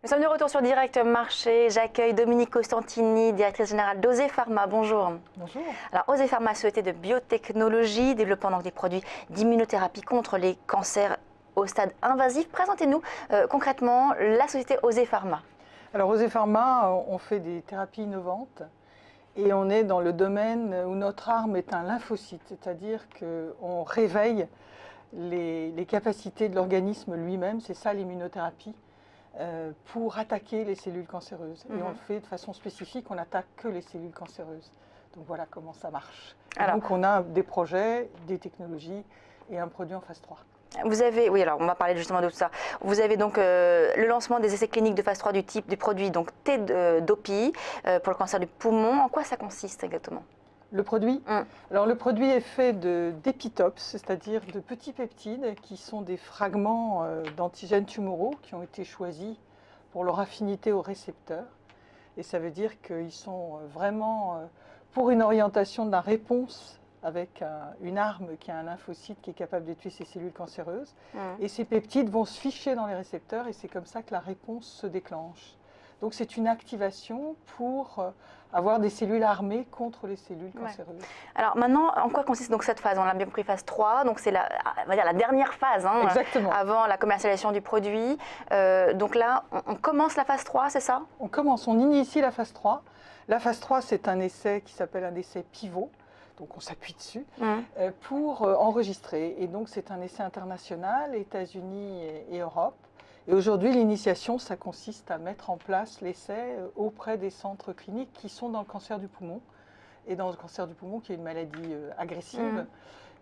Nous sommes de retour sur Direct Marché. J'accueille Dominique Costantini, directrice générale d'Osé Pharma. Bonjour. Bonjour. Alors, Osé Pharma, société de biotechnologie, développant donc des produits d'immunothérapie contre les cancers au stade invasif. Présentez-nous concrètement la société Osé Pharma. Alors, Osé Pharma, on fait des thérapies innovantes et on est dans le domaine où notre arme est un lymphocyte, c'est-à-dire qu'on réveille les capacités de l'organisme lui-même, c'est ça l'immunothérapie. Pour attaquer les cellules cancéreuses. Et on le fait de façon spécifique, on n'attaque que les cellules cancéreuses. Donc voilà comment ça marche. Donc on a des projets, des technologies et un produit en phase 3. Vous avez, oui, alors on va parler justement de tout ça. Vous avez donc le lancement des essais cliniques de phase 3 du type du produit donc T-DOPI pour le cancer du poumon. En quoi ça consiste exactement? Le produit Alors le produit est fait d'épitopes, c'est-à-dire de petits peptides qui sont des fragments d'antigènes tumoraux qui ont été choisis pour leur affinité aux récepteurs. Et ça veut dire qu'ils sont vraiment pour une orientation de la réponse avec une arme qui a un lymphocyte qui est capable de tuer ces cellules cancéreuses. Et ces peptides vont se ficher dans les récepteurs et c'est comme ça que la réponse se déclenche. Donc c'est une activation pour avoir des cellules armées contre les cellules cancéreuses. Ouais. Alors maintenant, en quoi consiste donc cette phase? On a bien compris phase 3, donc c'est on va dire la dernière phase avant la commercialisation du produit. Donc là, on commence la phase 3, c'est ça? On commence, on initie la phase 3. La phase 3, c'est un essai qui s'appelle un essai pivot. Donc on s'appuie dessus pour enregistrer. Et donc c'est un essai international, États-Unis et Europe. Et aujourd'hui, l'initiation, ça consiste à mettre en place l'essai auprès des centres cliniques qui sont dans le cancer du poumon. Et dans le cancer du poumon, qui est une maladie agressive,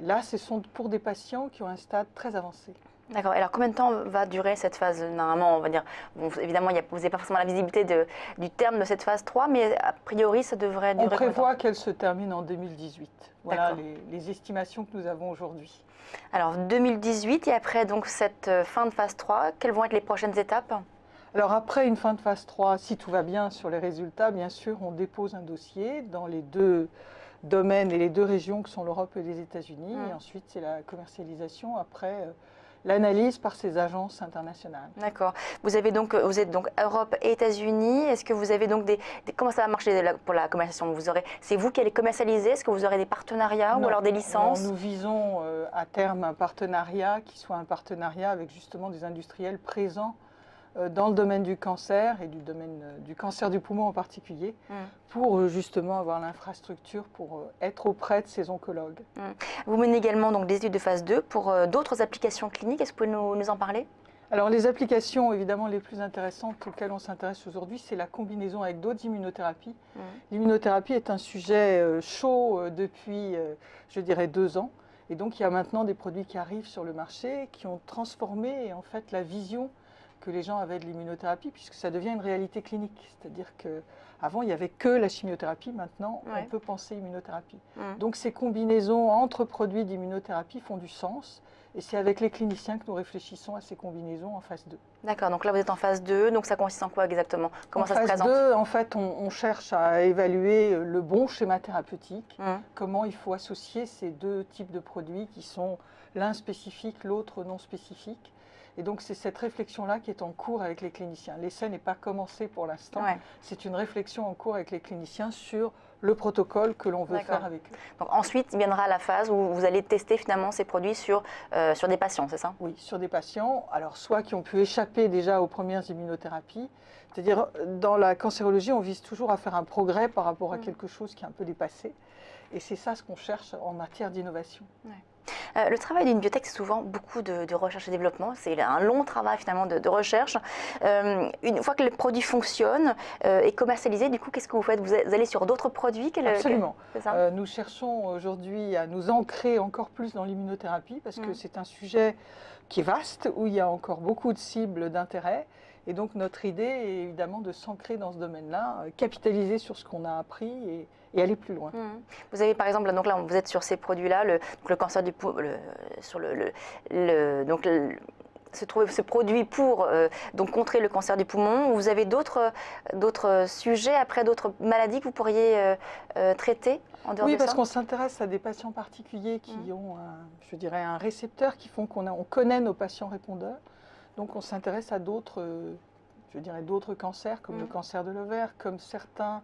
là, ce sont pour des patients qui ont un stade très avancé. D'accord. Alors, combien de temps va durer cette phase? Normalement, on va dire, bon, évidemment, vous n'avez pas forcément la visibilité du terme de cette phase 3, mais a priori, ça devrait durer. On prévoit qu'elle se termine en 2018. Voilà les estimations que nous avons aujourd'hui. Alors, 2018, et après donc cette fin de phase 3, quelles vont être les prochaines étapes? Alors, après une fin de phase 3, si tout va bien sur les résultats, bien sûr, on dépose un dossier dans les deux domaines et les deux régions que sont l'Europe et les États-Unis. Et ensuite, c'est la commercialisation après l'analyse par ces agences internationales. D'accord. Vous êtes donc Europe et États-Unis. Est-ce que vous avez donc comment ça va marcher pour la commercialisation? C'est vous qui allez commercialiser? Est-ce que vous aurez des partenariats ou alors des licences? Nous visons à terme un partenariat qui soit un partenariat avec justement des industriels présents dans le domaine du cancer et du domaine du cancer du poumon en particulier, pour justement avoir l'infrastructure pour être auprès de ces oncologues. Vous menez également donc des études de phase 2 pour d'autres applications cliniques. Est-ce que vous pouvez nous en parler? Alors les applications évidemment les plus intéressantes auxquelles on s'intéresse aujourd'hui, c'est la combinaison avec d'autres immunothérapies. L'immunothérapie est un sujet chaud depuis, je dirais, 2 ans. Et donc il y a maintenant des produits qui arrivent sur le marché qui ont transformé en fait la vision que les gens avaient de l'immunothérapie, puisque ça devient une réalité clinique. C'est-à-dire qu'avant, il n'y avait que la chimiothérapie, maintenant, on peut penser immunothérapie. Donc ces combinaisons entre produits d'immunothérapie font du sens, et c'est avec les cliniciens que nous réfléchissons à ces combinaisons en phase 2. D'accord, donc là vous êtes en phase 2, donc ça consiste en quoi exactement? Comment ça se présente? En phase 2, en fait, on cherche à évaluer le bon schéma thérapeutique, comment il faut associer ces deux types de produits qui sont l'un spécifique, l'autre non spécifique. Et donc c'est cette réflexion-là qui est en cours avec les cliniciens. L'essai n'est pas commencé pour l'instant, c'est une réflexion en cours avec les cliniciens sur le protocole que l'on veut faire avec eux. Donc ensuite, il viendra la phase où vous allez tester finalement ces produits sur des patients, c'est ça? Oui, sur des patients, alors soit qui ont pu échapper déjà aux premières immunothérapies, c'est-à-dire dans la cancérologie, on vise toujours à faire un progrès par rapport à quelque chose qui est un peu dépassé. Et c'est ça ce qu'on cherche en matière d'innovation. Le travail d'une biotech, c'est souvent beaucoup de recherche et développement. C'est un long travail finalement de recherche. Une fois que le produit fonctionne et commercialisé, du coup, qu'est-ce que vous faites? Vous allez sur d'autres produits? Absolument. Nous cherchons aujourd'hui à nous ancrer encore plus dans l'immunothérapie parce que c'est un sujet qui est vaste, où il y a encore beaucoup de cibles d'intérêt. Et donc notre idée est évidemment de s'ancrer dans ce domaine-là, capitaliser sur ce qu'on a appris et aller plus loin. Vous avez par exemple, donc là vous êtes sur ces produits-là, le cancer du poumon, ce produit pour donc contrer le cancer du poumon. Vous avez d'autres sujets, après d'autres maladies que vous pourriez traiter en dehors de ça? Oui, parce qu'on s'intéresse à des patients particuliers qui ont, je dirais, un récepteur qui font qu'on connaît nos patients répondeurs. Donc on s'intéresse à d'autres je dirais, d'autres cancers, comme le cancer de l'ovaire, comme certains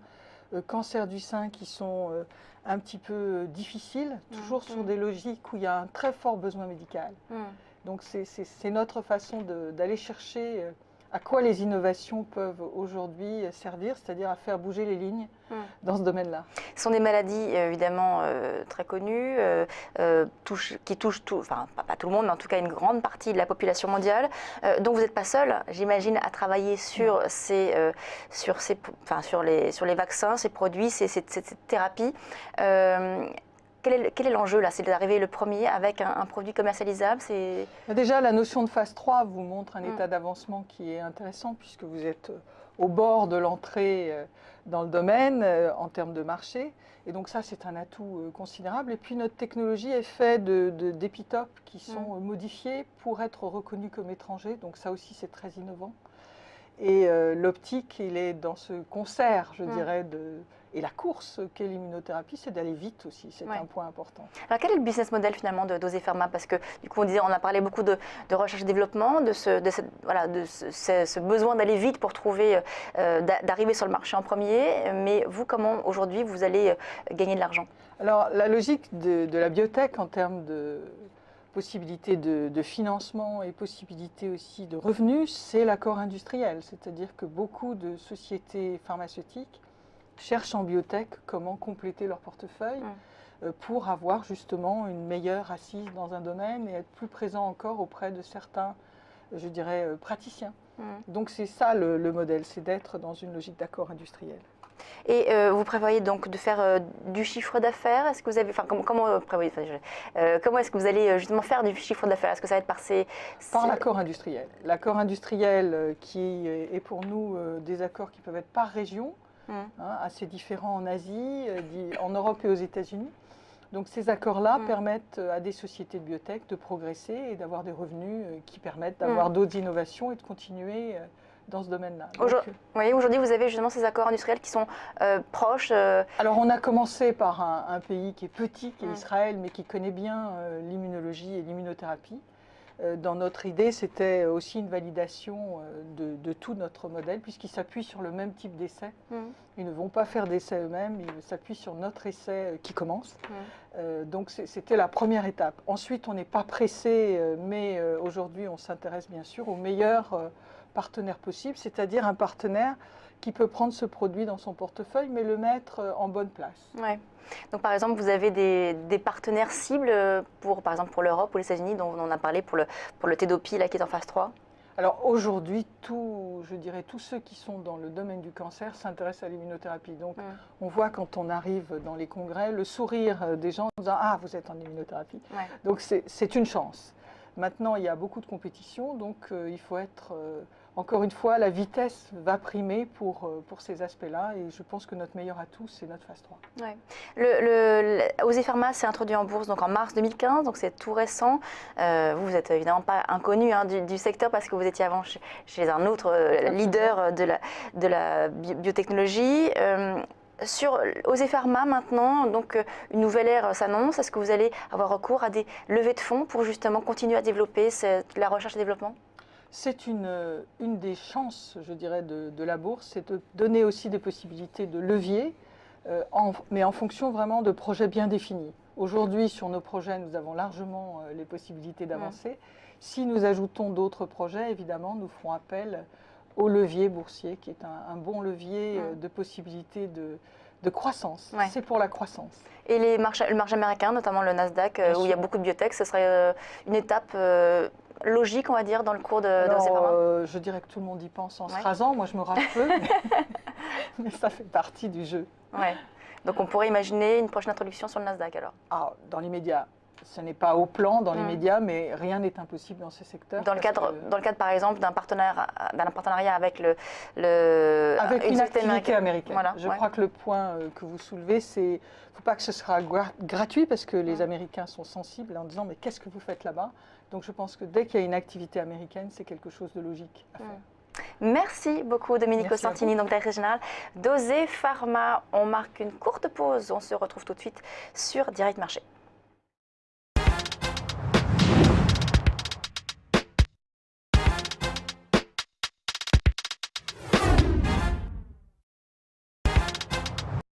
cancers du sein qui sont un petit peu difficiles, toujours sur des logiques où il y a un très fort besoin médical. Donc c'est notre façon d'aller chercher à quoi les innovations peuvent aujourd'hui servir, c'est-à-dire à faire bouger les lignes dans ce domaine-là. Ce sont des maladies évidemment très connues, qui touchent enfin pas tout le monde, mais en tout cas une grande partie de la population mondiale. Donc vous n'êtes pas seul, j'imagine, à travailler sur les vaccins, ces produits, cette thérapie. Quel est l'enjeu là? C'est d'arriver le premier avec un produit commercialisable? Déjà, la notion de phase 3 vous montre un état d'avancement qui est intéressant puisque vous êtes au bord de l'entrée dans le domaine en termes de marché. Et donc ça, c'est un atout considérable. Et puis notre technologie est faite d'épitopes qui sont modifiés pour être reconnus comme étrangers. Donc ça aussi, c'est très innovant. Et l'optique, il est dans ce concert, je dirais, et la course qu'est l'immunothérapie, c'est d'aller vite aussi, c'est un point important. Alors quel est le business model finalement de Dosé Pharma? Parce que du coup on a parlé beaucoup de recherche et développement, de ce besoin d'aller vite pour trouver, d'arriver sur le marché en premier, mais vous, comment aujourd'hui vous allez gagner de l'argent? Alors la logique de la biotech en termes de possibilités de financement et possibilités aussi de revenus, c'est l'accord industriel, c'est-à-dire que beaucoup de sociétés pharmaceutiques cherchent en biotech comment compléter leur portefeuille pour avoir justement une meilleure assise dans un domaine et être plus présent encore auprès de certains, je dirais, praticiens. Donc c'est ça le modèle, c'est d'être dans une logique d'accord industriel. Et vous prévoyez donc de faire du chiffre d'affaires? Est-ce que vous avez, comment est-ce que vous allez justement faire du chiffre d'affaires? Est-ce que ça va être par l'accord industriel? L'accord industriel qui est pour nous des accords qui peuvent être par région, assez différents en Asie, en Europe et aux États-Unis. Donc ces accords-là permettent à des sociétés de biotech de progresser et d'avoir des revenus qui permettent d'avoir d'autres innovations et de continuer dans ce domaine-là. Aujourd'hui, vous avez justement ces accords industriels qui sont proches. Alors on a commencé par un pays qui est petit, qui est Israël, mais qui connaît bien l'immunologie et l'immunothérapie. Dans notre idée, c'était aussi une validation de tout notre modèle, puisqu'ils s'appuient sur le même type d'essai. Ils ne vont pas faire d'essai eux-mêmes, ils s'appuient sur notre essai qui commence. Donc c'était la première étape. Ensuite, on n'est pas pressé, mais aujourd'hui, on s'intéresse bien sûr au meilleur partenaire possible, c'est-à-dire un partenaire qui peut prendre ce produit dans son portefeuille, mais le mettre en bonne place. Ouais. Donc par exemple, vous avez des partenaires cibles par exemple pour l'Europe ou les États-Unis, dont on a parlé pour le Tedopi là, qui est en phase 3? Alors aujourd'hui, je dirais tous ceux qui sont dans le domaine du cancer s'intéressent à l'immunothérapie. Donc on voit quand on arrive dans les congrès, le sourire des gens en disant « Ah, vous êtes en immunothérapie ». Donc c'est une chance. Maintenant, il y a beaucoup de compétition, donc il faut être, encore une fois, la vitesse va primer pour ces aspects-là, et je pense que notre meilleur atout, c'est notre phase 3. Ouais. Dosé Pharma s'est introduit en bourse donc en mars 2015, donc c'est tout récent. Vous n'êtes évidemment pas inconnu du secteur parce que vous étiez avant chez un autre leader de la biotechnologie. Sur Dosé Pharma maintenant, donc une nouvelle ère s'annonce. Est-ce que vous allez avoir recours à des levées de fonds pour justement continuer à développer la recherche et développement? C'est une des chances, je dirais, de la bourse, c'est de donner aussi des possibilités de levier, mais en fonction vraiment de projets bien définis. Aujourd'hui, sur nos projets, nous avons largement les possibilités d'avancer. Si nous ajoutons d'autres projets, évidemment, nous ferons appel au levier boursier, qui est un bon levier de possibilités de croissance. C'est pour la croissance. Et le marché américain, notamment le Nasdaq, où il y a beaucoup de biotech, ce serait une étape logique, on va dire, dans le cours de Dosé Pharma? Je dirais que tout le monde y pense en se rasant. Moi, je me rase peu, mais ça fait partie du jeu. Donc on pourrait imaginer une prochaine introduction sur le Nasdaq alors? Dans l'immédiat. Ce n'est pas au plan dans les médias, mais rien n'est impossible dans ces secteurs. Dans le cadre, par exemple, d'un partenariat avec avec une activité américaine. Voilà, je crois que le point que vous soulevez, c'est qu'il ne faut pas que ce sera gratuit, parce que les Américains sont sensibles en disant « mais qu'est-ce que vous faites là-bas ?» Donc je pense que dès qu'il y a une activité américaine, c'est quelque chose de logique à faire. Merci beaucoup Dominique Costantini, donc directrice générale Dosé Pharma. On marque une courte pause, on se retrouve tout de suite sur Direct Marché.